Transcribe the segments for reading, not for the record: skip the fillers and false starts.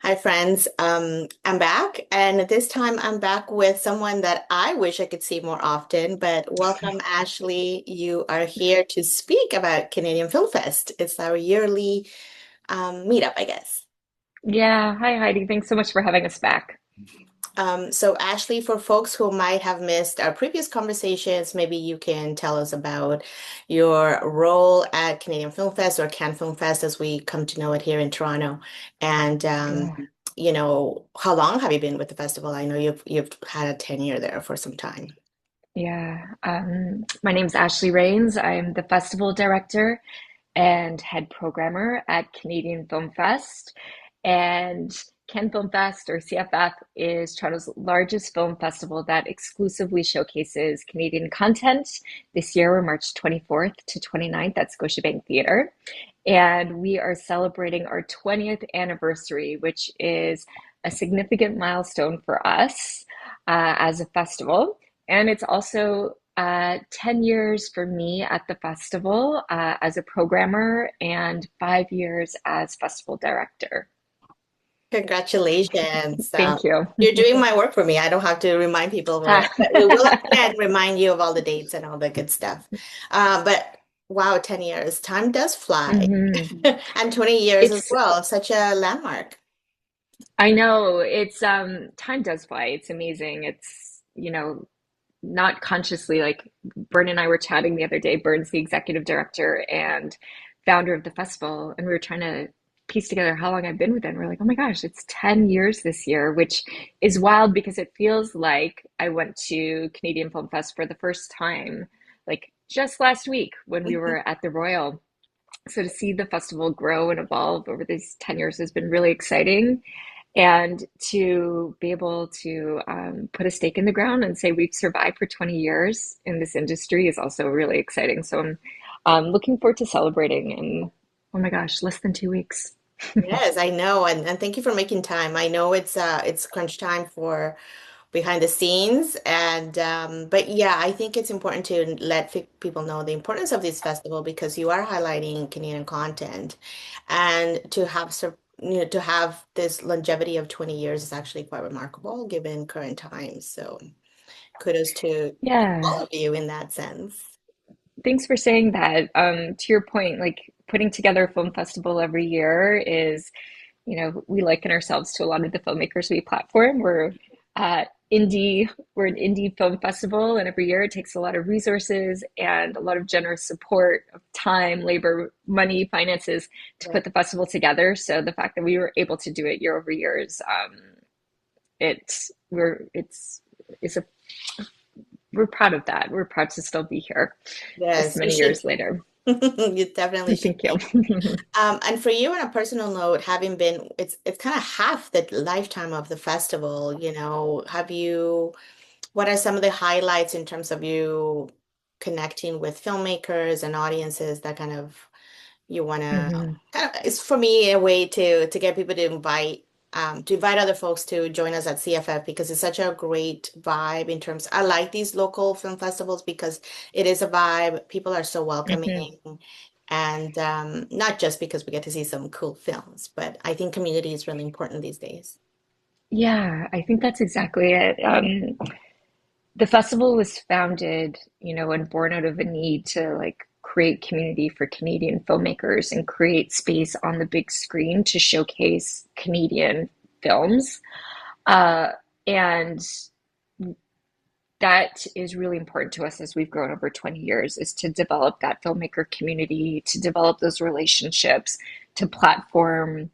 Hi, friends. I'm back, and this time I'm back with someone that I wish I could see more often. But welcome, Ashleigh. You are here to speak about Canadian Film Fest. It's our yearly meetup, I guess. Yeah, hi Heidi. Thanks so much for having us back. So, Ashley, for folks who might have missed our previous conversations, maybe you can tell us about your role at Canadian Film Fest or Cannes Film Fest as we come to know it here in Toronto. And Yeah, how long have you been with the festival? I know you've had a tenure there for some time. yeah. My name's Ashley Rains. I'm the festival director and head programmer at Canadian Film Fest. And Cannes Film Fest, or CFF, is Toronto's largest film festival that exclusively showcases Canadian content. This year, we're March 24th to 29th at Scotiabank Theatre. And we are celebrating our 20th anniversary, which is a significant milestone for us as a festival. And it's also 10 years for me at the festival as a programmer and 5 years as festival director. Congratulations. Thank you. You're doing my work for me. I don't have to remind people where, but we will again remind you of all the dates and all the good stuff. But wow, 10 years. Time does fly. Mhm. And 20 years as It's, well. Such a landmark. I know it's time does fly. It's amazing. It's, not consciously, like Bern and I were chatting the other day. Bern's the executive director and founder of the festival, and we were trying to piece together how long I've been with it. And we're like, oh my gosh, it's 10 years this year, which is wild because it feels like I went to Canadian Film Fest for the first time, like just last week when we were at the Royal. So to see the festival grow and evolve over these 10 years has been really exciting. And to be able to put a stake in the ground and say we've survived for 20 years in this industry is also really exciting. So I'm looking forward to celebrating in, oh my gosh, less than 2 weeks. Yes, I know. And thank you for making time. I know it's crunch time for behind the scenes and but yeah, I think it's important to let people know the importance of this festival because you are highlighting Canadian content and to have this longevity of 20 years is actually quite remarkable given current times. So kudos to Yeah, all of you in that sense. thanks for saying that. To your point, like putting together a film festival every year is, we liken ourselves to a lot of the filmmakers we platform. Uh, we're an indie film festival, and every year it takes a lot of resources and a lot of generous support of time, labor, money, finances to Yeah. put the festival together. So the fact that we were able to do it year over year is, it's a we're proud of that. We're proud to still be here this Yes, you many should years later. you definitely should Thank you. be. And for you, on a personal note, having been, it's kind of half the lifetime of the festival, have you, what are some of the highlights in terms of you connecting with filmmakers and audiences that kind of you want to, Mhm. kind of, it's for me a way to get people to invite other folks to join us at CFF because it's such a great vibe in terms, I like these local film festivals because it is a vibe. People are so Mhm. welcoming. And not just because we get to see some cool films, but I think community is really important these days. Yeah, I think that's exactly it. The festival was founded, and born out of a need to like create community for Canadian filmmakers and create space on the big screen to showcase Canadian films. Uh, and that is really important to us as we've grown over 20 years is to develop that filmmaker community, to develop those relationships, to platform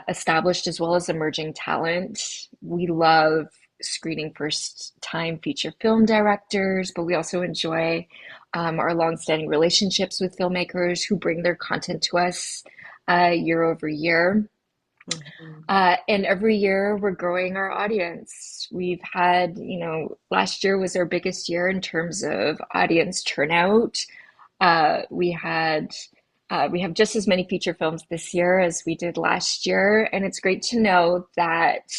established as well as emerging talent. We love screening first time feature film directors, but we also enjoy our longstanding relationships with filmmakers who bring their content to us year over year. Mhm. And every year we're growing our audience. We've had, last year was our biggest year in terms of audience turnout. We had we have just as many feature films this year as we did last year, and it's great to know that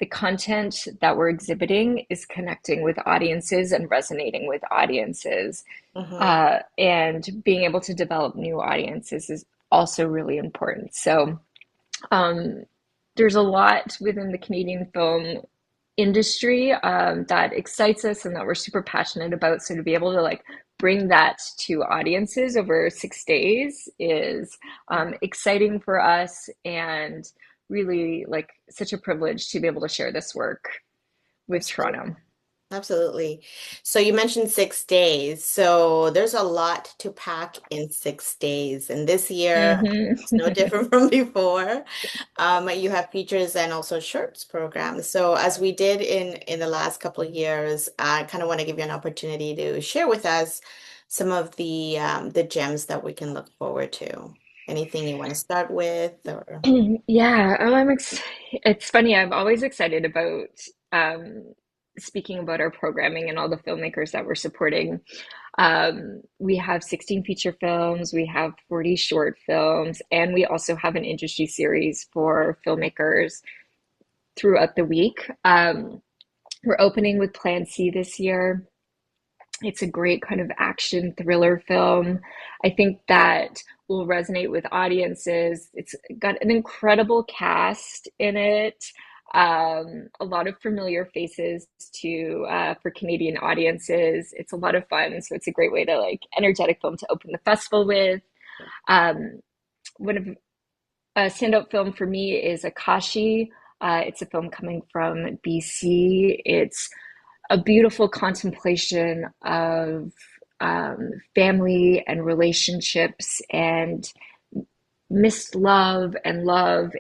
the content that we're exhibiting is connecting with audiences and resonating with audiences. Mhm. And being able to develop new audiences is also really important. So, um, there's a lot within the Canadian film industry that excites us and that we're super passionate about. So to be able to like bring that to audiences over 6 days is exciting for us and really like such a privilege to be able to share this work with Absolutely. Toronto. Absolutely. So you mentioned 6 days. So there's a lot to pack in 6 days. And this year, it's no Hmm. different from before. You have features and also shorts programs. So as we did in the last couple of years, I kind of want to give you an opportunity to share with us some of the gems that we can look forward to. Anything you want to start with or Yeah, it's funny. I'm always excited about um, speaking about our programming and all the filmmakers that we're supporting. We have 16 feature films, we have 40 short films, and we also have an industry series for filmmakers throughout the week. We're opening with Plan C this year. It's a great kind of action thriller film. I think that will resonate with audiences. It's got an incredible cast in it. A lot of familiar faces to for Canadian audiences. It's a lot of fun, so it's a great way to like energetic film to open the festival with. Um, one of a standout film for me is Akashi. It's a film coming from BC. It's a beautiful contemplation of family and relationships and missed love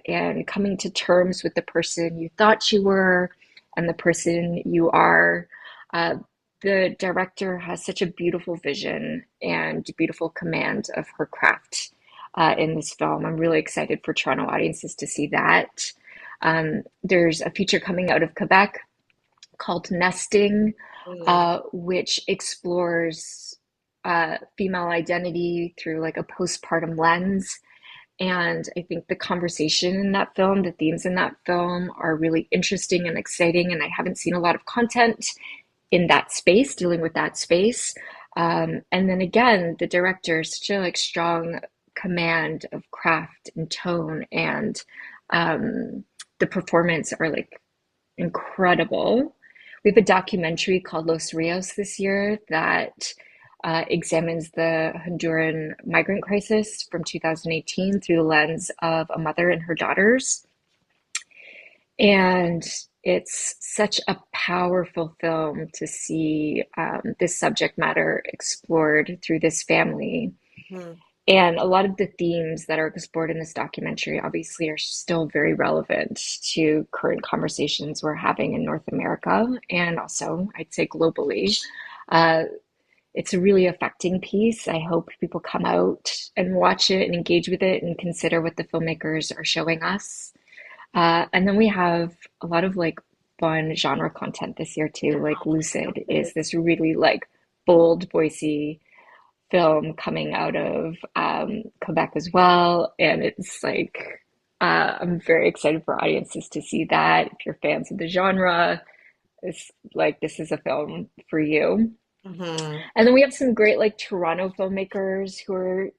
and coming to terms with the person you thought you were and the person you are. Uh, the director has such a beautiful vision and beautiful command of her craft in this film. I'm really excited for Toronto audiences to see that. There's a feature coming out of Quebec called Nesting, mm, which explores female identity through like a postpartum lens. And I think the conversation in that film, the themes in that film are really interesting and exciting. And I haven't seen a lot of content in that space, dealing with that space. And then again, the director, such a like strong command of craft and tone, and the performance are like incredible. We have a documentary called Los Rios this year that examines the Honduran migrant crisis from 2018 through the lens of a mother and her daughters. And it's such a powerful film to see this subject matter explored through this family. mm, And a lot of the themes that are explored in this documentary obviously are still very relevant to current conversations we're having in North America and also, I'd say, globally. Uh, it's a really affecting piece. I hope people come out and watch it and engage with it and consider what the filmmakers are showing us. And then we have a lot of like fun genre content this year too. Like Lucid is this really like bold, voicey film coming out of Quebec as well. And it's like, I'm very excited for audiences to see that. If you're fans of the genre, it's like, this is a film for you. mhm. And then we have some great like Toronto filmmakers who are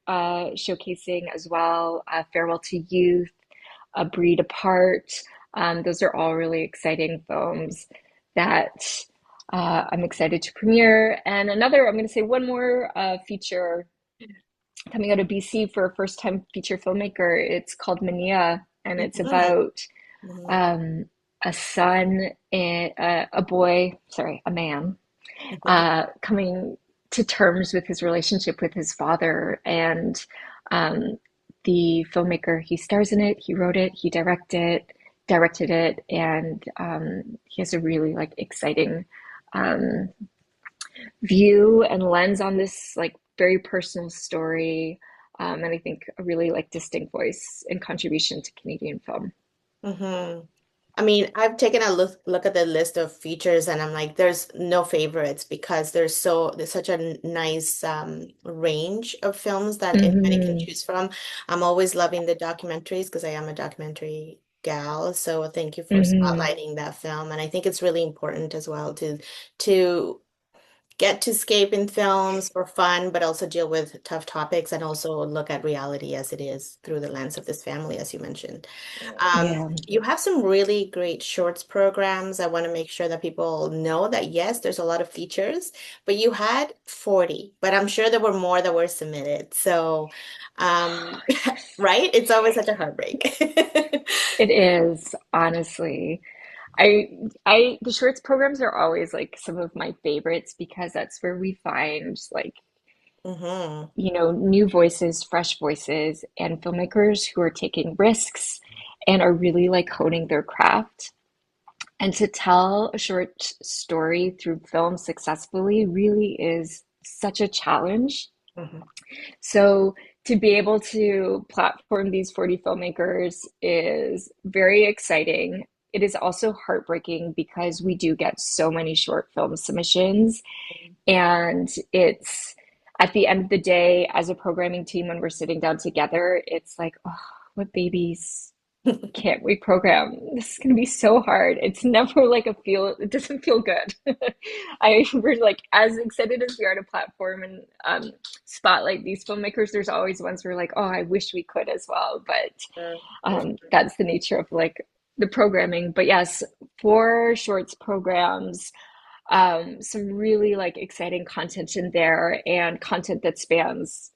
showcasing as well. Farewell to Youth, A Breed Apart. Those are all really exciting films that I'm excited to premiere. And another, I'm going to say one more feature coming out of BC for a first time feature filmmaker. It's called Mania, and it's Mhm, about mhm, um, a son and a boy, sorry, a man, mhm. coming to terms with his relationship with his father. And um, the filmmaker, he stars in it, he wrote it, he directed it, and he has a really like exciting um, view and lens on this like very personal story. And I think a really like distinct voice and contribution to Canadian film. Mhm. I mean, I've taken a look at the list of features and I'm like, there's no favorites because there's such a nice range of films that anybody can Hmm. choose from. I'm always loving the documentaries because I am a documentary gal. So thank you for Hmm. spotlighting that film. And I think it's really important as well to get to escape in films for fun, but also deal with tough topics and also look at reality as it is through the lens of this family, as you mentioned. Yeah. You have some really great shorts programs. I want to make sure that people know that yes, there's a lot of features, but you had 40, but I'm sure there were more that were submitted. So, Yes. right? It's always such a heartbreak. It is, honestly. The shorts programs are always like some of my favorites because that's where we find like, Hmm. new voices, fresh voices, and filmmakers who are taking risks and are really like honing their craft. And to tell a short story through film successfully really is such a challenge. Hmm. So to be able to platform these 40 filmmakers is very exciting. It is also heartbreaking because we do get so many short film submissions. And it's at the end of the day, as a programming team, when we're sitting down together, it's like, oh, what babies can't we program? This is going to be so hard. It's never like it doesn't feel good. We're like, as excited as we are to platform and spotlight these filmmakers, there's always ones where we're like, oh, I wish we could as well. But For that's the nature of like the programming. But yes, for shorts programs, some really like exciting content in there and content that spans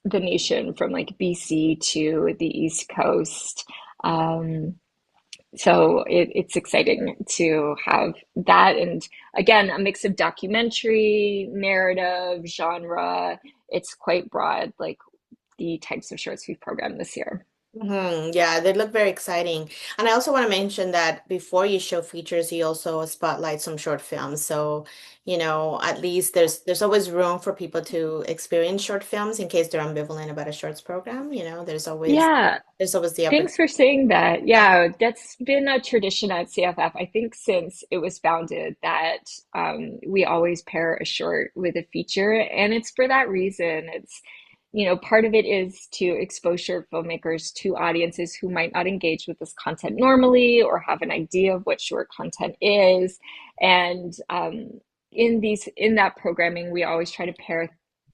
the nation from like BC to the East Coast. Um, so it's exciting to have that. And again, a mix of documentary, narrative, genre. It's quite broad, like the types of shorts we've programmed this year. Yeah, they look very exciting. And I also want to mention that before you show features, you also spotlight some short films. So, at least there's always room for people to experience short films in case they're ambivalent about a shorts program. Yeah, There's always the opportunity. thanks for saying that. Yeah, that's been a tradition at CFF, I think, since it was founded, that we always pair a short with a feature. And it's for that reason. Part of it is to expose short filmmakers to audiences who might not engage with this content normally or have an idea of what short content is. And in that programming, we always try to pair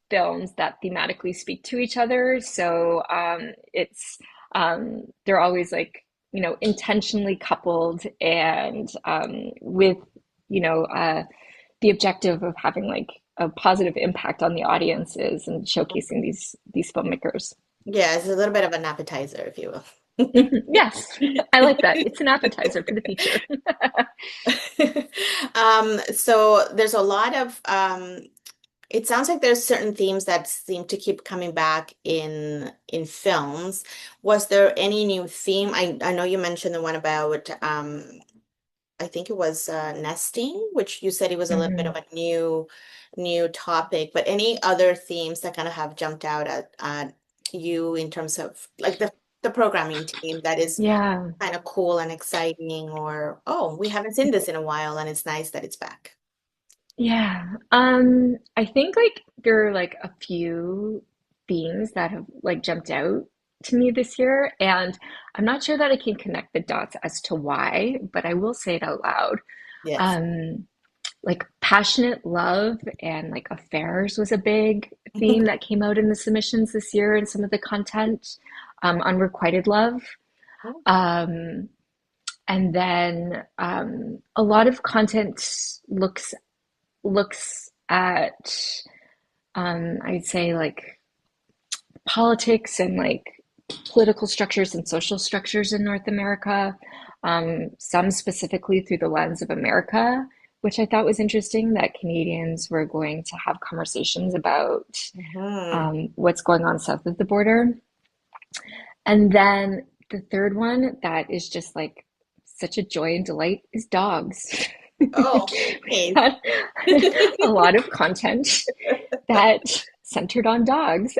films that thematically speak to each other. So they're always like, intentionally coupled and with, you know, uh, the objective of having like a positive impact on the audiences and showcasing these filmmakers. Yeah, it's a little bit of an appetizer, if you will. Mhm. Yes, I like that. It's an appetizer for the future. So there's a lot of it sounds like there's certain themes that seem to keep coming back in films. Was there any new theme? I know you mentioned the one about I think it was nesting, which you said it was a little bit of Mhm. a new topic, but any other themes that kind of have jumped out at you in terms of like the programming team that is Yeah. kind of cool and exciting, or oh, we haven't seen this in a while and it's nice that it's back. Yeah. I think like there are like a few themes that have like jumped out to me this year, and I'm not sure that I can connect the dots as to why, but I will say it out loud. Yes. Um, like passionate love and like affairs was a big theme that came out in the submissions this year and some of the content. Unrequited love. Um, and then a lot of content looks at I'd say like politics and like political structures and social structures in North America, some specifically through the lens of America, which I thought was interesting that Canadians were going to have conversations about Mhm. what's going on south of the border. And then the third one that is just like such a joy and delight is dogs. Oh, We nice. had a lot of content that centered on dogs.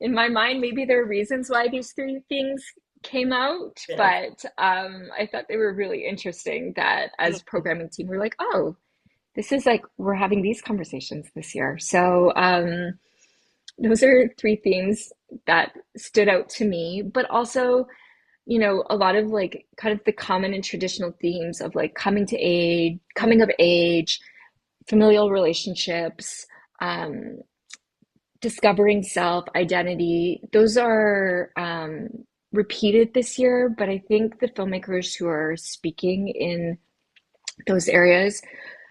In my mind, maybe there are reasons why these three things came out, Yes. but I thought they were really interesting that as programming team, we're like, oh, this is like, we're having these conversations this year. So those are three themes that stood out to me, but also, a lot of like kind of the common and traditional themes of like coming of age, familial relationships, um, discovering self, identity. Those are repeated this year, but I think the filmmakers who are speaking in those areas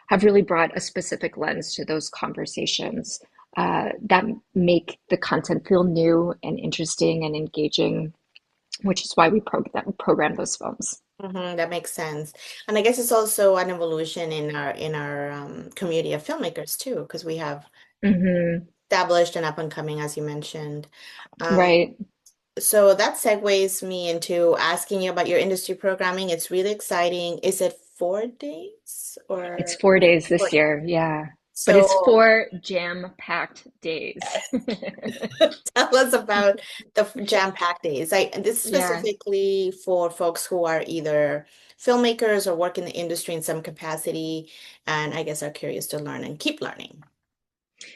have really brought a specific lens to those conversations that make the content feel new and interesting and engaging, which is why we program those films. That makes sense. And I guess it's also an evolution in our community of filmmakers too, because we have Hmm. established and up and coming, as you mentioned. Um, Right. so that segues me into asking you about your industry programming. It's really exciting. Is it 4 days It's or 4 days this 4 days? year, yeah. But it's So 4 jam-packed days. tell us about the jam-packed days. And this is Yeah. specifically for folks who are either filmmakers or work in the industry in some capacity, and I guess are curious to learn and keep learning.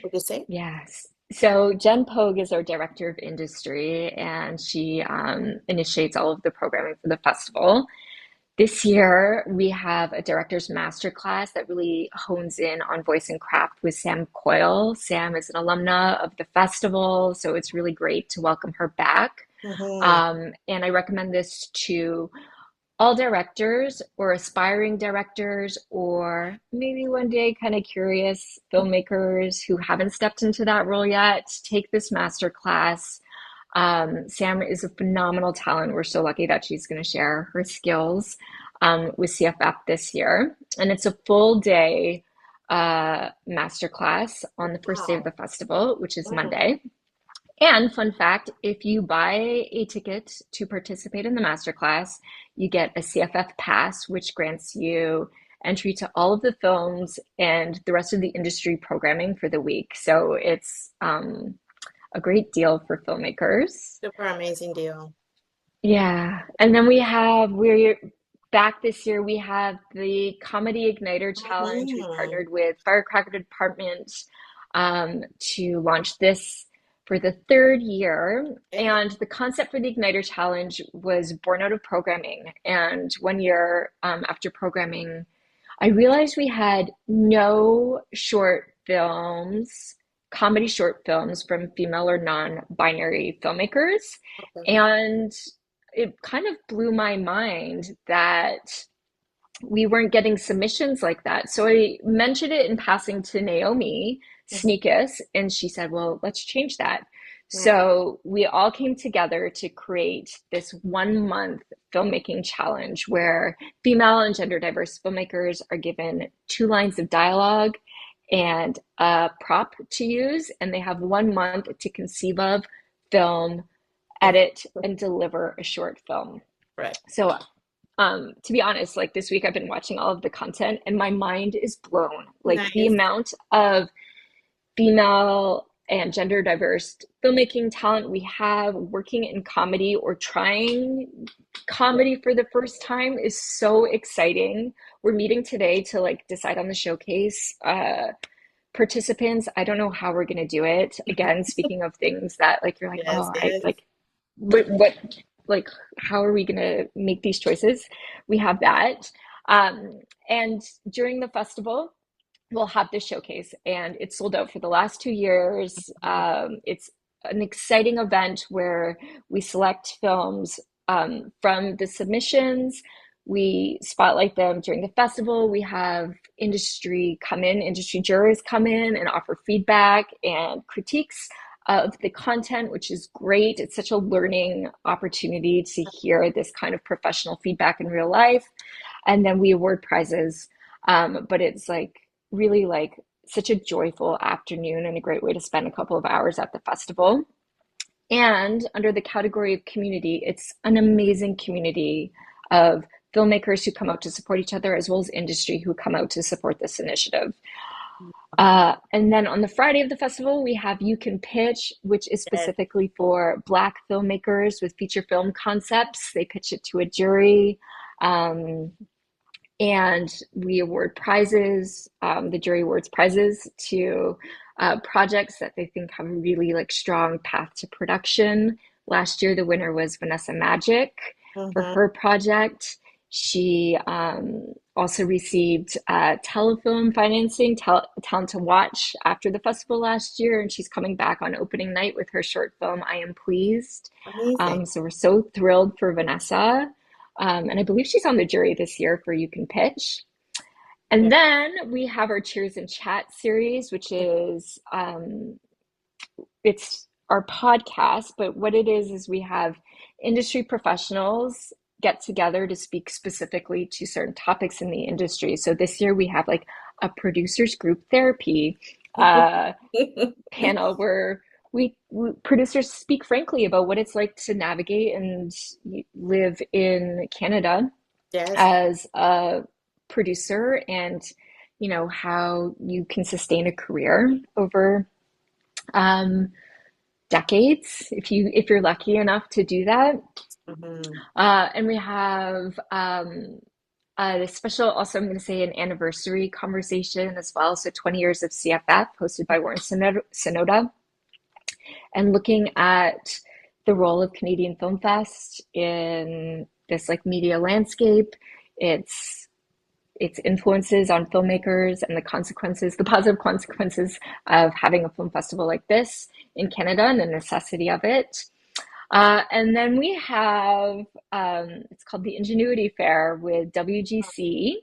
Would you say? Yes. So Jen Pogue is our director of industry, and she initiates all of the programming for the festival. This year, we have a director's masterclass that really hones in on voice and craft with Sam Coyle. Sam is an alumna of the festival, so it's really great to welcome her back. Hmm. And I recommend this to all directors or aspiring directors, or maybe one day kind of curious filmmakers who haven't stepped into that role yet. Take this master class. Sam is a phenomenal talent. We're so lucky that she's going to share her skills with CFF this year. And it's a full day masterclass on the first day of Wow. the festival, which is Mhm. Monday. And fun fact, if you buy a ticket to participate in the masterclass, you get a CFF pass, which grants you entry to all of the films and the rest of the industry programming for the week. So it's a great deal for filmmakers. Super amazing deal. Yeah. And then we're back this year, we have the Comedy Igniter Challenge. We've Mhm. partnered with Firecracker Department to launch this for the third year. Okay. And the concept for the Igniter Challenge was born out of programming. And one year after programming, I realized we had no short films, comedy short films from female or non-binary filmmakers. Okay. And it kind of blew my mind that we weren't getting submissions like that. So I mentioned it in passing to Naomi Mhm. Sneakus, and she said, well, let's change that. Mhm. So we all came together to create this 1 month filmmaking challenge where female and gender diverse filmmakers are given 2 lines of dialogue and a prop to use, and they have 1 month to conceive of, film, Mhm. edit, and deliver a short film. Right. So to be honest, like this week I've been watching all of the content and my mind is blown. Like the Nice. amount of female and gender diverse filmmaking talent we have working in comedy or trying comedy for the first time is so exciting. We're meeting today to like decide on the showcase participants. I don't know how we're going to do it. Again, speaking of things that like you're like, Yes, oh, I yes. like what like how are we going to make these choices? We have that. And during the festival, we'll have this showcase, and it's sold out for the last 2 years. It's an exciting event where we select films from the submissions. We spotlight them during the festival. We have industry jurors come in and offer feedback and critiques of the content, which is great. It's such a learning opportunity to hear this kind of professional feedback in real life. And then we award prizes. But it's like really like such a joyful afternoon and a great way to spend a couple of hours at the festival. And under the category of community, it's an amazing community of filmmakers who come out to support each other, as well as industry who come out to support this initiative. And then on the Friday of the festival, we have You Can Pitch, which is Yes. specifically for Black filmmakers with feature film concepts. They pitch it to a jury. Um, and we award prizes. The jury awards prizes to projects that they think have a really like strong path to production. Last year, the winner was Vanessa Magic for Mhm. her project. She also received telefilm financing, Talent to Watch after the festival last year, and she's coming back on opening night with her short film, I Am Pleased. Amazing. So we're so thrilled for Vanessa. And I believe she's on the jury this year for You Can Pitch. Yeah. And then we have our Cheers and Chat series, which is it's our podcast, but what it is we have industry professionals get together to speak specifically to certain topics in the industry. So this year we have like a producers group therapy uh, panel where we producers speak frankly about what it's like to navigate and live in Canada Yes. as a producer, and how you can sustain a career over um, decades if you're lucky enough to do that. Mhm. And we have a special, also I'm going to say, an anniversary conversation as well. So 20 years of CFF, hosted by Warren Sonoda, and looking at the role of Canadian Film Fest in this like media landscape, its its influences on filmmakers and the consequences, the positive consequences of having a film festival like this in Canada and the necessity of it. And then we have, it's called the Ingenuity Fair with WGC.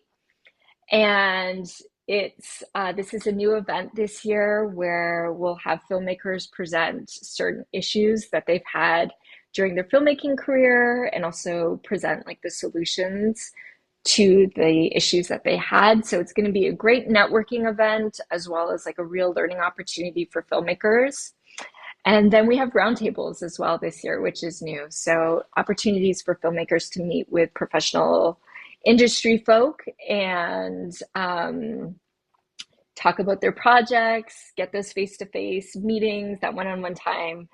And this is a new event this year where we'll have filmmakers present certain issues that they've had during their filmmaking career, and also present like the solutions to the issues that they had. So it's going to be a great networking event as well as like a real learning opportunity for filmmakers. And then we have roundtables as well this year, which is new. So opportunities for filmmakers to meet with professional industry folk and talk about their projects, get those face-to-face meetings, that one-on-one time,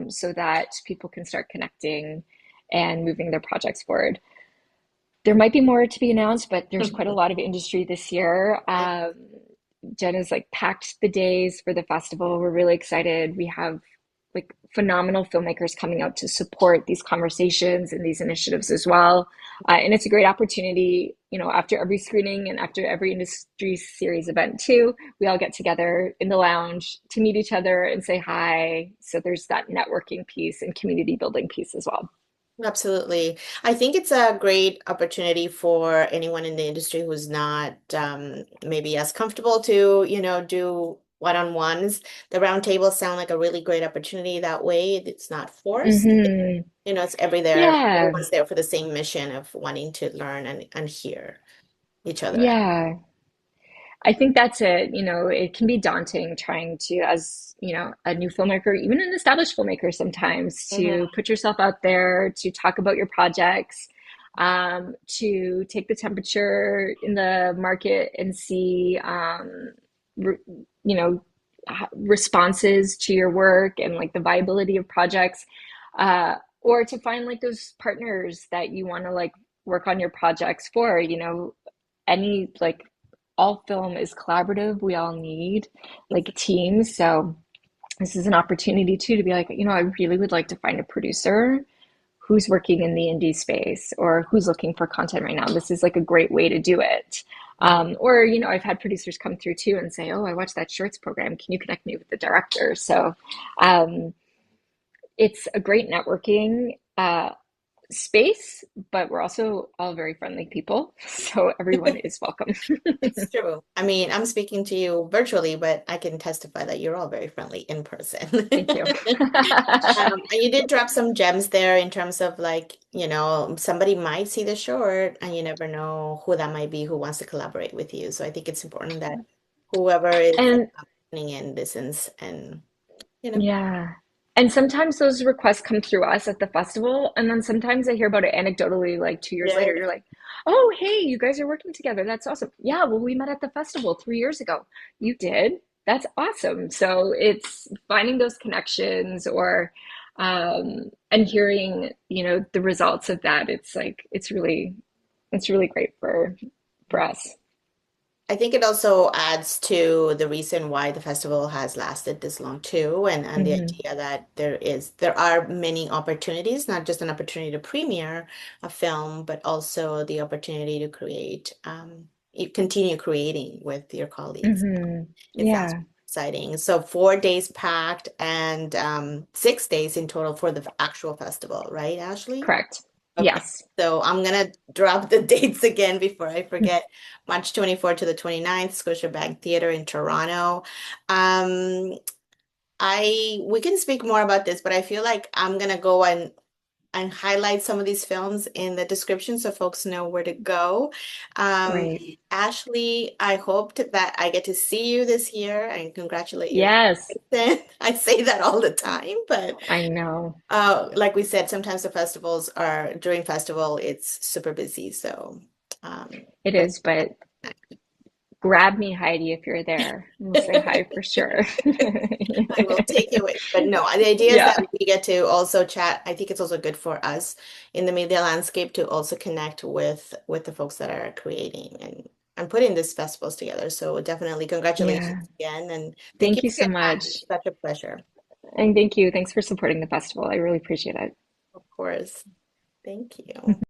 so that people can start connecting and moving their projects forward. There might be more to be announced, but there's quite a lot of industry this year. Jenna's like packed the days for the festival. We're really excited. We have like phenomenal filmmakers coming out to support these conversations and these initiatives as well. And it's a great opportunity, after every screening and after every industry series event too, we all get together in the lounge to meet each other and say hi. So there's that networking piece and community building piece as well. Absolutely. I think it's a great opportunity for anyone in the industry who's not maybe as comfortable to, do one-on-ones. The roundtables sound like a really great opportunity that way. It's not forced. Mm-hmm. It's Yeah. everyone's there for the same mission of wanting to learn and hear each other out. Yeah. I think that's it. It can be daunting trying to, as, a new filmmaker, even an established filmmaker sometimes, to Mhm. put yourself out there, to talk about your projects, to take the temperature in the market and see, re you know, responses to your work and like the viability of projects, or to find like those partners that you want to like work on your projects for, any like all film is collaborative. We all need like teams. So this is an opportunity too to be like, I really would like to find a producer who's working in the indie space or who's looking for content right now. This is like a great way to do it. Mhm. Or, I've had producers come through too and say, oh, I watched that shorts program. Can you connect me with the director? So um, it's a great networking space, but we're also all very friendly people. So everyone is welcome. It's true. I mean, I'm speaking to you virtually, but I can testify that you're all very friendly in person. Thank you. And you did drop some gems there in terms of like, somebody might see the short and you never know who that might be who wants to collaborate with you. So I think it's important that whoever is And listening in listens and, you know. yeah. And sometimes those requests come through us at the festival. And then sometimes I hear about it anecdotally, like 2 years Yeah. later, you're like, oh, hey, you guys are working together. That's awesome. Yeah, well, we met at the festival 3 years ago. You did? That's awesome. So it's finding those connections, or and hearing, the results of that. It's like it's really great for us. I think it also adds to the reason why the festival has lasted this long too, and the Hmm. idea that there are many opportunities, not just an opportunity to premiere a film, but also the opportunity to create, you continue creating with your colleagues. Hmm. It sounds Yeah, exciting. So 4 days packed and 6 days in total for the actual festival, right, Ashley? correct. Okay, Yes. so I'm gonna drop the dates again before I forget. March 24th to the 29th, Scotiabank Theatre in Toronto. Um, we can speak more about this, but I feel like I'm gonna go and highlight some of these films in the description so folks know where to go. Um, Great. Ashley, I hoped that I get to see you this year and congratulate you. Yes, I say that all the time, but I know like we said, sometimes the festivals are during festival, it's super busy. it But is, but grab me, Heidi, if you're there. We'll say hi for sure. I will take you away. But no, the idea is Yeah, that we get to also chat. I think it's also good for us in the media landscape to also connect with the folks that are creating and putting these festivals together. So definitely congratulations yeah. again, and thank you Thank you for so your time. much. It's such a pleasure. And thank you. Thanks for supporting the festival. I really appreciate it. Of course. Thank you.